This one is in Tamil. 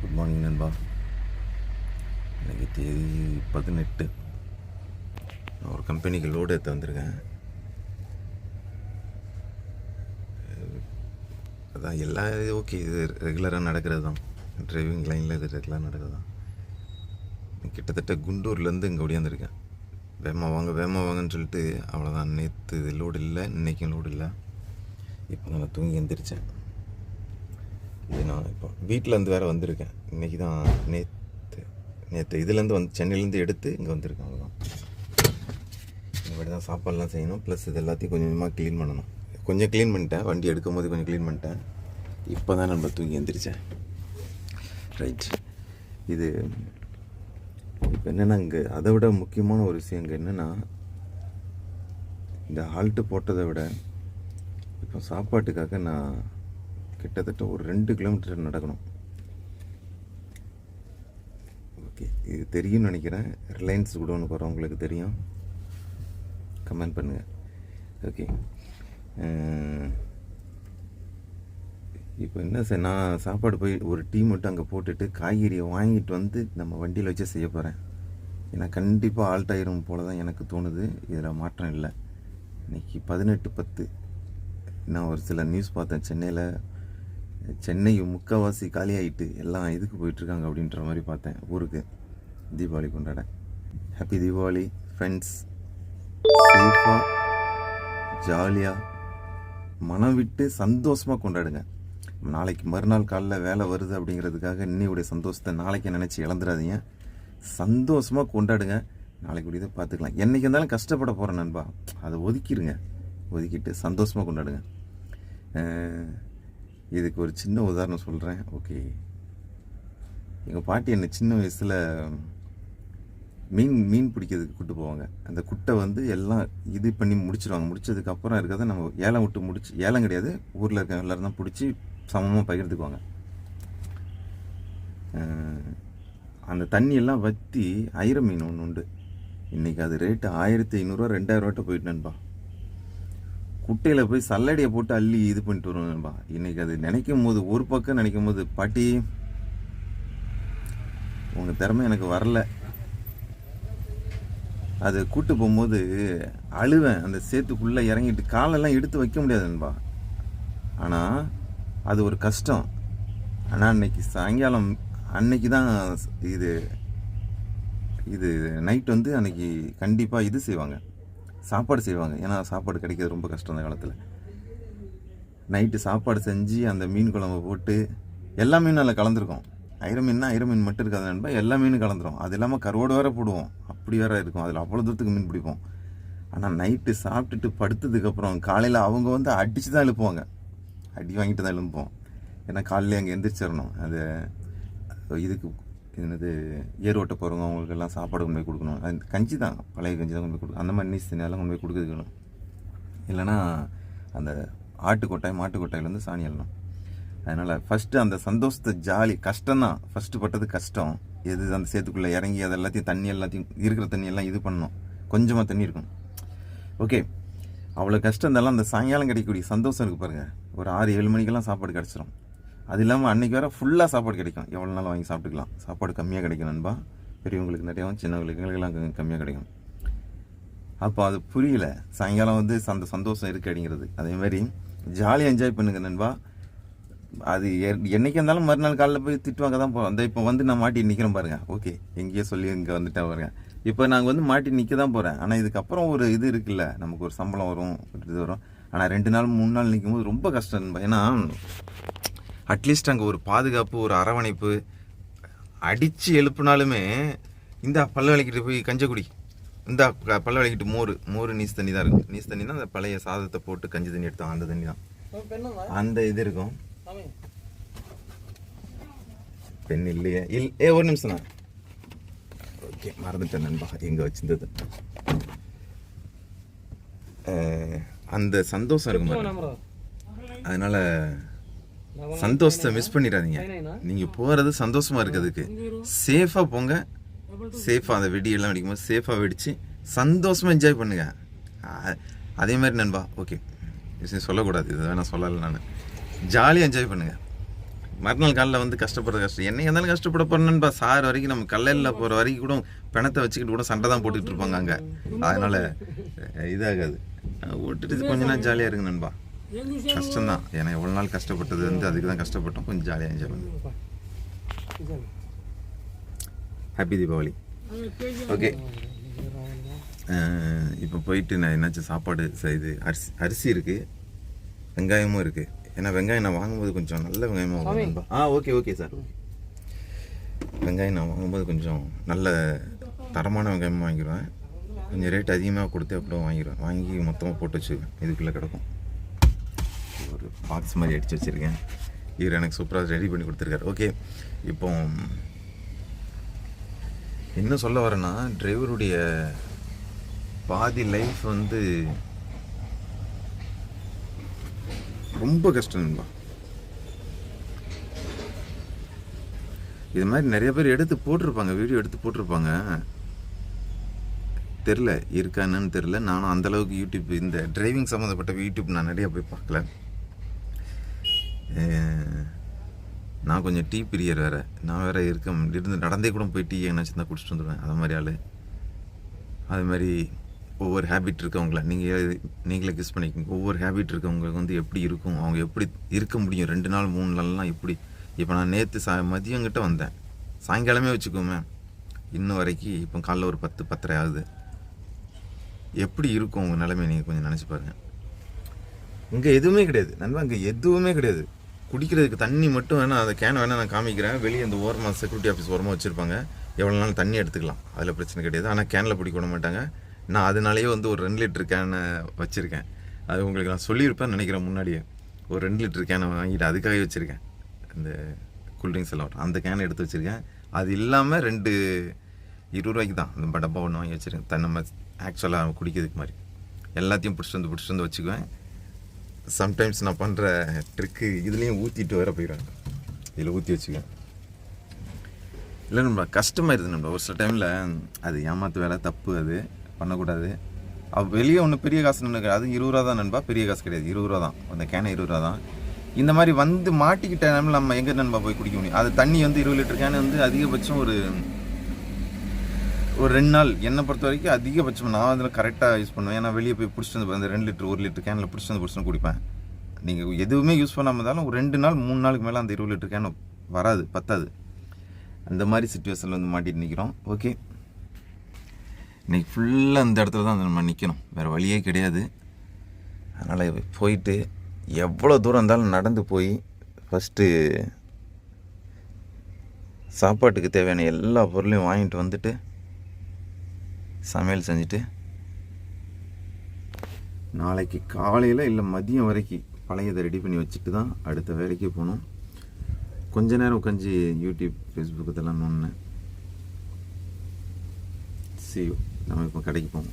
குட் மார்னிங் நண்பா. இன்றைக்கி தேதி 18. நான் ஒரு கம்பெனிக்கு லோடு ஏற்ற வந்திருக்கேன். அதான் எல்லா இது ஓகே, இது ரெகுலராக நடக்கிறது தான். டிரைவிங் லைனில் இது ரெகுலராக நடக்கிறது தான். கிட்டத்தட்ட குண்டூர்லேருந்து இங்கே ஓடியாந்துருக்கேன். வேகமாக வாங்கன்னு சொல்லிட்டு அவ்வளோதான். நேற்று இது லோடு இல்லை, இன்றைக்கும் லோடு இல்லை. இப்போ நான் தூங்கி எந்திரிச்சேன். இது நான் இப்போ வீட்டிலேருந்து வேறு வந்திருக்கேன். இன்றைக்கி தான் நேற்று இதுலேருந்து சென்னையிலேருந்து எடுத்து இங்கே வந்திருக்கேன். அவ்வளோதான். இனிமேட்டு தான் சாப்பாடெலாம் செய்யணும். ப்ளஸ் இது எல்லாத்தையும் கொஞ்சம் கொஞ்சமாக க்ளீன் பண்ணணும். கொஞ்சம் க்ளீன் பண்ணிட்டேன், வண்டி எடுக்கும் போது கொஞ்சம் க்ளீன் பண்ணிட்டேன். இப்போ தான் நம்ம தூங்கி எந்திரிச்சேன். ரைட். இது இப்போ என்னென்னா, இங்கே அதை விட முக்கியமான ஒரு விஷயம் இங்கே என்னென்னா, இந்த ஹால்ட்டு போட்டதை விட இப்போ சாப்பாட்டுக்காக நான் கிட்டத்தட்ட ஒரு 2 கிலோமீட்டர் நடக்கணும். ஓகே, இது தெரியும்னு நினைக்கிறேன். ரிலையன்ஸ் குடோன்னு போகிறவங்களுக்கு தெரியும், கமெண்ட் பண்ணுங்கள். ஓகே, இப்போ என்ன சார், நான் சாப்பாடு போய் ஒரு டீ மட்டும் அங்கே போட்டுட்டு காய்கறியை வாங்கிட்டு வந்து நம்ம வண்டியில் வச்சு செய்ய போகிறேன். ஏன்னா கண்டிப்பாக ஆல்ட் ஆயிரும் போல தான் எனக்கு தோணுது. இதில் மாற்றம் இல்லை. இன்றைக்கி 18/10. நான் ஒரு சில நியூஸ் பார்த்தேன். சென்னை முக்கால்வாசி காலி ஆகிட்டு எல்லாம் இதுக்கு போயிட்டுருக்காங்க அப்படின்ற மாதிரி பார்த்தேன். ஊருக்கு தீபாவளி கொண்டாட. Happy Deepavali friends. சேஃபாக ஜாலியாக மனம் விட்டு சந்தோஷமாக கொண்டாடுங்க. நாளைக்கு மறுநாள் காலைல வேலை வருது அப்படிங்கிறதுக்காக இன்னையுடைய சந்தோஷத்தை நாளைக்கு நினச்சி இழந்துடாதீங்க. சந்தோஷமாக கொண்டாடுங்க. நாளைக்கு இதை பார்த்துக்கலாம். என்றைக்கு இருந்தாலும் கஷ்டப்பட போகிறேன் நண்பா, அதை ஒதுக்கிட்டு சந்தோஷமாக கொண்டாடுங்க. இதுக்கு ஒரு சின்ன உதாரணம் சொல்கிறேன். ஓகே, எங்கள் பாட்டி என்னை சின்ன வயசில் மீன் பிடிக்கிறதுக்கு கூப்பிட்டு போவாங்க. அந்த குட்டை எல்லாம் இது பண்ணி முடிச்சிடுவாங்க. முடிச்சதுக்கப்புறம் இருக்கிறத நம்ம ஏலம் விட்டு ஏலம் கிடையாது, ஊரில் இருக்க எல்லோரும் தான் பிடிச்சி சமமாக பகிர்ந்துக்குவாங்க. அந்த தண்ணியெல்லாம் வற்றி ஐர மீன் ஒன்று உண்டு. இன்றைக்கி அது ரேட்டு 1500 2000 போயிட்டுனேன்பா. குட்டையில் போய் சல்லடியை போட்டு அள்ளி இது பண்ணிட்டு வருவேன்பா. இன்றைக்கி அது நினைக்கும் போது, ஒரு பக்கம் நினைக்கும் போது, பாட்டி உங்கள் திறமை எனக்கு வரல. அது கூட்டு போகும்போது அழுவேன். அந்த சேத்துக்குள்ளே இறங்கிட்டு காலெல்லாம் எடுத்து வைக்க முடியாதுன்பா. ஆனால் அது ஒரு கஷ்டம். ஆனால் அன்னைக்கு சாயங்காலம் அன்னைக்கு தான் இது நைட் அன்னைக்கு கண்டிப்பாக இது செய்வாங்க, சாப்பாடு செய்வாங்க. ஏன்னா சாப்பாடு கிடைக்கிறது ரொம்ப கஷ்டம் அந்த காலத்தில். நைட்டு சாப்பாடு செஞ்சு அந்த மீன் குழம்பு போட்டு, எல்லா மீனும் அதில் கலந்துருக்கும். ஐர மீன் மட்டும் இருக்காது நண்பா, எல்லா மீனும் கலந்துரும். அது இல்லாமல் கருவோடு வேறு போடுவோம், அப்படி வேறு இருக்கும். அதில் அவ்வளோ தூரத்துக்கு மீன் பிடிப்போம். ஆனால் நைட்டு சாப்பிட்டுட்டு படுத்ததுக்கப்புறம் காலையில் அவங்க அடித்து தான் எழுப்புவாங்க. அடி வாங்கிட்டு தான் எழுப்போம். ஏன்னா காலையில் அங்கே எந்திரிச்சிடணும். அது இதுக்கு என்னது ஏர் ஓட்ட போகிறவங்க அவங்களுக்கெல்லாம் சாப்பாடு கொண்டு போய் கொடுக்கணும். அது கஞ்சி தான், பழைய கஞ்சி தான் கொண்டு போய் கொடுக்கணும். அந்த மாதிரி நீஸ் தண்ணியெல்லாம் கொண்டு போய் கொடுக்கணும். இல்லைனா அந்த மாட்டுக்கொட்டாயிலேருந்து சாணி எழணும். அதனால் ஃபஸ்ட்டு அந்த சந்தோஷத்தை ஜாலி, கஷ்டம்தான் ஃபஸ்ட்டு பட்டது கஷ்டம். எது அந்த சேத்துக்குள்ளே இறங்கி அது எல்லாத்தையும் இருக்கிற தண்ணியெல்லாம் இது பண்ணணும். கொஞ்சமாக தண்ணி இருக்கும். ஓகே, அவ்வளோ கஷ்டம் இருந்தாலும் அந்த சாயங்காலம் கிடைக்கக்கூடிய சந்தோஷம் இருக்குது பாருங்கள். ஒரு 6-7 மணிக்கெல்லாம் சாப்பாடு கிடச்சிரும். அது இல்லாமல் அன்றைக்கி வேறு ஃபுல்லாக சாப்பாடு கிடைக்கும். எவ்வளோ நாள் வாங்கி சாப்பிட்டுக்கலாம். சாப்பாடு கம்மியாக கிடைக்கும் நண்பா. பெரியவங்களுக்கு நிறையாவும் சின்னவங்களுக்கு எங்களுக்கெல்லாம் கம்மியாக கிடைக்கும். அப்போ அது புரியல. சாயங்காலம் அந்த சந்தோஷம் இருக்குது அப்படிங்கிறது. அதேமாதிரி ஜாலியாக என்ஜாய் பண்ணுங்க நண்பா. அது என்றைக்கு இருந்தாலும் மறுநாள் காலையில் போய் திட்டுவாங்க தான் போகிறோம். இப்போ நான் மாட்டி நிற்கிறேன் பாருங்கள். ஓகே, எங்கேயோ சொல்லி இங்கே வந்துட்டேன் பாருங்க. இப்போ நாங்கள் மாட்டி நிற்க தான் போகிறேன். ஆனால் இதுக்கப்புறம் ஒரு இது இருக்குல்ல, நமக்கு ஒரு சம்பளம் வரும், ஒரு இது வரும். ஆனால் 2 நாள் 3 நாள் நிற்கும் போது ரொம்ப கஷ்டம் நண்பா. ஏன்னா அட்லீஸ்ட் அங்கே ஒரு பாதுகாப்பு, ஒரு அரவணைப்பு. அடித்து எழுப்புனாலுமே இந்த பல்ல விளக்கிட்டு போய் கஞ்சக்குடி, இந்த பல்ல விளக்கிட்டு மோர் நீஸ் தண்ணி தான் இருக்கும். நீஸ் தண்ணி தான் அந்த பழைய சாதத்தை போட்டு கஞ்சி தண்ணி எடுத்தோம். அந்த தண்ணி தான், அந்த இது இருக்கும். பெண் இல்லையே ஒரு நிமிஷம் தான். ஓகே, மறந்துட்டேன் நண்பா எங்கே வச்சிருந்தது. அந்த சந்தோஷம் இருக்கும். அதனால் சந்தோஷத்தை மிஸ் பண்ணிடாதீங்க. நீங்கள் போகிறது சந்தோஷமாக இருக்கிறதுக்கு. சேஃபாக போங்க. சேஃபாக அந்த வெடியெல்லாம் வெடிக்கும்போது சேஃபாக வெடித்து சந்தோஷமாக என்ஜாய் பண்ணுங்க. அதே மாதிரி நண்பா, ஓகே விஷயம் சொல்லக்கூடாது, இது வேணால் சொல்லலை. நான் ஜாலியாக என்ஜாய் பண்ணுங்கள். மறுநாள் காலையில் வந்து கஷ்டப்படுறது கஷ்டம். என்னைக்கு இருந்தாலும் கஷ்டப்பட போகிறேன்னுப்பா. சார் வரைக்கும் நம்ம கல்லையில் போகிற வரைக்கும் கூட பிணத்தை வச்சுக்கிட்டு கூட சண்டை தான் போட்டுக்கிட்டு இருப்பாங்க அங்கே. அதனால் இதாகாது, ஓட்டுட்டு கொஞ்ச நாள் ஜாலியாக இருக்கு நண்பா. கஷ்டம்தான், ஏன்னா எவ்வளோ நாள் கஷ்டப்பட்டது வந்து அதுக்கு தான் கஷ்டப்பட்டோம். கொஞ்சம் ஜாலியாக என்ஜாய் பண்ணுங்க. ஹாப்பி தீபாவளி. ஓகே, இப்போ போயிட்டு நான் என்னாச்சும் சாப்பாடு இது அரிசி இருக்குது, வெங்காயமும் இருக்குது. ஏன்னா வெங்காயம் நான் வாங்கும்போது கொஞ்சம் நல்ல வெங்காயமாக வாங்குவேன். Okay sir. வெங்காயம் நான் வாங்கும்போது கொஞ்சம் நல்ல தரமான வெங்காயமாக வாங்கிடுவேன். கொஞ்சம் ரேட் அதிகமாக கொடுத்து அப்படியே வாங்கிடுவேன். வாங்கி மொத்தமாக போட்டு வச்சுருக்கேன். இதுக்குள்ளே கிடக்கும். ஒரு பாக்ஸ் மாதிரி அடித்து வச்சுருக்கேன். இவர் எனக்கு சூப்பராக ரெடி பண்ணி கொடுத்துருக்காரு. ஓகே, இப்போ என்ன சொல்ல வரேன்னா, டிரைவருடைய பாதி லைஃப் வந்து ரொம்ப கஷ்டம் நண்பா. இது மாதிரி நிறைய பேர் எடுத்து போட்டிருப்பாங்க, வீடியோ எடுத்து போட்டிருப்பாங்க. தெரில இருக்கா என்னன்னு தெரில. நானும் அந்தளவுக்கு யூடியூப், இந்த டிரைவிங் சம்மந்தப்பட்ட யூடியூப் நான் நிறையா போய் பார்க்கல. நான் கொஞ்சம் டீ பிரியர் வேறு. நான் வேறு இருந்து நடந்தே கூட போய் டீ என்னாச்சும் தான் குடிச்சிட்டு வந்துடுவேன். அது மாதிரி ஆள். அது மாதிரி ஒவ்வொரு ஹேபிட் இருக்கவங்கள நீங்களே கிஸ் பண்ணிக்கோங்க. ஒவ்வொரு ஹேபிட் இருக்கவங்களுக்கு வந்து எப்படி இருக்கும், அவங்க எப்படி இருக்க முடியும் 2 நாள் 3 நாள்லாம் எப்படி. இப்போ நான் நேற்று மதியங்கிட்ட வந்தேன், சாயங்காலமே வச்சுக்கோமே, இன்னும் வரைக்கும் இப்போ காலைல ஒரு 10-10:30 ஆகுது. எப்படி இருக்கும் உங்கள் நிலைமை நீங்கள் கொஞ்சம் நினச்சி பாருங்கள். இங்கே எதுவுமே கிடையாது நண்பா, இங்கே எதுவுமே கிடையாது. குடிக்கிறதுக்கு தண்ணி மட்டும் வேணால், அந்த கேனை வேணால் நான் காமிக்கிறேன். வெளியே அந்த ஓரமாக செக்யூரிட்டி ஆஃபீஸ் ஓரமாக வச்சுருப்பாங்க. எவ்வளோ நாள் தண்ணி எடுத்துக்கலாம், அதில் பிரச்சனை கிடையாது. ஆனால் கேனில் பிடிக்க விட மாட்டாங்க. நான் அதனாலேயே வந்து ஒரு 2 லிட்டர் கேனை வச்சுருக்கேன். அது உங்களுக்கு நான் சொல்லியிருப்பேன் நினைக்கிறேன் முன்னாடியே. ஒரு 2 லிட்டர் கேனை வாங்கிட்டு அதுக்காகவே வச்சுருக்கேன். இந்த கூல்ட்ரிங்க்ஸ் எல்லாம் அந்த கேனை எடுத்து வச்சுருக்கேன். அது இல்லாமல் 2 20 ரூபாய்க்கு தான் அந்த டப்பா ஒன்று வாங்கி வச்சுருக்கேன். நம்ம ஆக்சுவலாக குடிக்கிறதுக்கு மாதிரி எல்லாத்தையும் பிடிச்சிட்டு வந்து வச்சுக்குவேன். சம்டைம்ஸ் நான் பண்ணுற ட்ரிக்கு இதுலேயும் ஊற்றிட்டு வேற போயிடுவேன். இதில் ஊற்றி வச்சுக்குவேன். இல்லை நம்ம கஷ்டமாயிருது நம்ம ஒரு சில டைமில். அது ஏமாத்து வேலை, தப்பு, அது பண்ணக்கூடாது. வெளியே ஒன்று பெரிய காசு நினைக்கிறேன். அது 20 ரூபா தான் நண்பா, பெரிய காசு கிடையாது. 20 ரூபா தான் அந்த கேனை, 20 ரூபா தான். இந்த மாதிரி வந்து மாட்டிக்கிட்ட டைமில் நம்ம எங்கே நண்பா போய் குடிக்க முடியும்? அது தண்ணி வந்து 20 லிட்டர் கேன் வந்து அதிகபட்சம் ஒரு 2 நாள் என்னை பொறுத்த வரைக்கும் அதிகபட்சம் நான் அதில் கரெக்டாக யூஸ் பண்ணுவேன். ஏன்னா வெளியே போய் பிடிச்சிட்டு வந்து அந்த 2 லிட்டர் 1 லிட்டர் கேனில் பிடிச்சிட்டு குடிப்பேன். நீங்கள் எதுவுமே யூஸ் பண்ணாமல் இருந்தாலும் ஒரு 2 நாள் 3 நாளுக்கு மேலே அந்த 20 லிட்டர் கேன் வராது, பத்தாது. அந்த மாதிரி சுச்சுவேஷனில் வந்து மாட்டிட்டு நிற்கிறோம். ஓகே, இன்றைக்கி ஃபுல்லாக அந்த இடத்துல தான் நம்ம நிற்கணும், வேறு வழியே கிடையாது. அதனால் போயிட்டு எவ்வளோ தூரம் இருந்தாலும் நடந்து போய் ஃபஸ்ட்டு சாப்பாட்டுக்கு தேவையான எல்லா பொருளையும் வாங்கிட்டு வந்துட்டு சமையல் செஞ்சுட்டு நாளைக்கு காலையில் இல்லை மதியம் வரைக்கும் பழையதை ரெடி பண்ணி வச்சுட்டு தான் அடுத்த வேலைக்கு போகணும். கொஞ்ச நேரம் உட்காந்து யூடியூப், ஃபேஸ்புக் இதெல்லாம் நோன்னு. See you. நம்ம இப்போ கடைக்கு போவோம்.